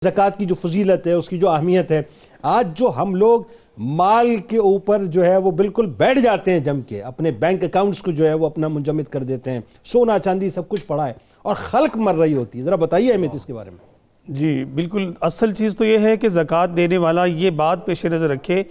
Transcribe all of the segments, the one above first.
ज़कात की जो फजीलत है, उसकी जो अहमियत है, आज जो हम लोग माल के ऊपर जो है वो बिल्कुल बैठ जाते हैं जम के, अपने बैंक अकाउंट्स को जो है वो अपना मुंजमद कर देते हैं, सोना चांदी सब कुछ पड़ा है और खल्क मर रही होती है। ज़रा बताइए अहमियत इसके बारे में। जी बिल्कुल, असल चीज़ तो ये है कि ज़कात देने वाला ये बात पेश नज़र रखे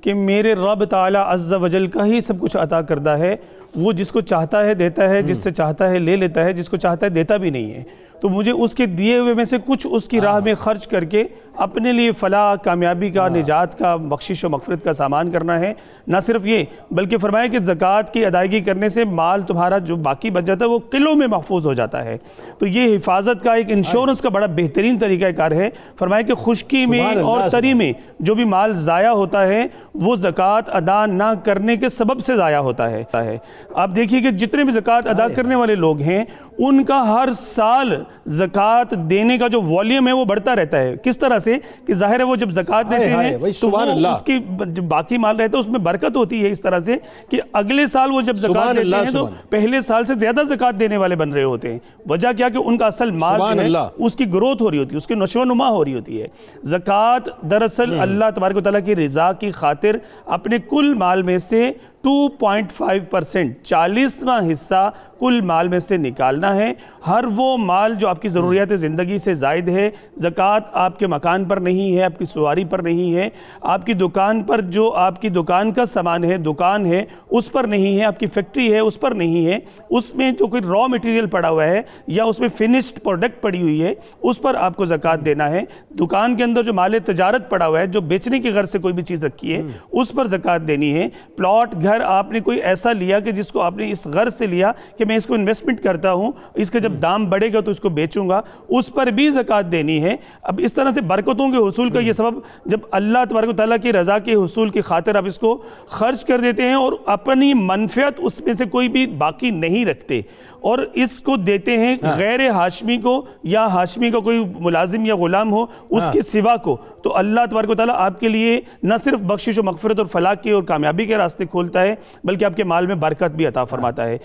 कि मेरे रब ताला अज़्ज़ा वजल का ही सब कुछ अता करता है। वो जिसको चाहता है देता है, जिससे चाहता है ले लेता है, जिसको चाहता है देता भी नहीं है। तो मुझे उसके दिए हुए में से कुछ उसकी राह में खर्च करके अपने लिए फ़लाह, कामयाबी का, निजात का, बख्शिश और मग़फ़िरत का सामान करना है। ना सिर्फ ये, बल्कि फरमाया कि ज़कात की अदायगी करने से माल तुम्हारा जो बाकी बच जाता है वो किलों में महफूज हो जाता है। तो ये हिफाजत का एक इंश्योरेंस का बड़ा बेहतरीन तरीक़ाकार है। फरमाया कि खुश्की में और तरी में जो भी माल ज़ाया होता है वो ज़कात अदा ना करने के सबब से ज़ाया होता है। आप देखिए कि जितने भी ज़कात अदा करने वाले लोग हैं उनका हर साल ज़कात देने का जो वॉल्यूम है वो बढ़ता रहता है। किस तरह से कि जाहिर है वो जब ज़कात देते हैं तो वो उसकी जो बाकी माल रहता है उसमें बरकत होती है, इस तरह से कि अगले साल वो जब ज़कात देते हैं तो पहले साल से ज़्यादा ज़कात देने वाले बन रहे होते हैं। वजह क्या कि उनका असल माल है उसकी ग्रोथ हो रही होती है, उसकी नशोनुमा हो रही होती है। ज़कात दरअसल अल्लाह तबारक व तआला की रिज़ा की खातिर अपने कुल माल में से 2.5% 40वां हिस्सा कुल माल में से निकालना है। हर वो माल जो आपकी ज़रूरियात ज़िंदगी से ज़ायद है, ज़कात आपके मकान पर नहीं है, आपकी सवारी पर नहीं है, आपकी दुकान पर जो आपकी दुकान का सामान है, दुकान है उस पर नहीं है, आपकी फैक्ट्री है उस पर नहीं है, उसमें जो कोई रॉ मटेरियल पड़ा हुआ है या उसमें फिनिश्ड प्रोडक्ट पड़ी हुई है उस पर आपको ज़कात देना है। दुकान के अंदर जो माल तजारत पड़ा हुआ है, जो बेचने की गर्ज से कोई भी चीज़ रखी है उस पर ज़कात देनी है। प्लॉट घर आपने कोई ऐसा लिया कि जिसको आपने इस गर्ज से लिया कि मैं इसको इन्वेस्टमेंट करता हूँ, इसका जब दाम बढ़ेगा तो इसको बेचूंगा, उस पर भी ज़कात देनी है। अब इस तरह से बरकतों के हुसूल का ये सबब, जब अल्लाह तबारक व तआला की रज़ा के हुसूल की खातिर आप इसको खर्च कर देते हैं और अपनी मनफ़ियत उसमें से कोई भी बाकी नहीं रखते और इसको देते हैं गैर हाशमी को या हाशमी का कोई मुलाजिम या ग़ुलाम हो उसके सिवा को, तो अल्लाह तबारक व तआला आपके लिए न सिर्फ बख्शिश और मग़फ़िरत और फलाह के और कामयाबी के रास्ते खोलता है बल्कि आपके माल में बरकत भी अता फरमाता है।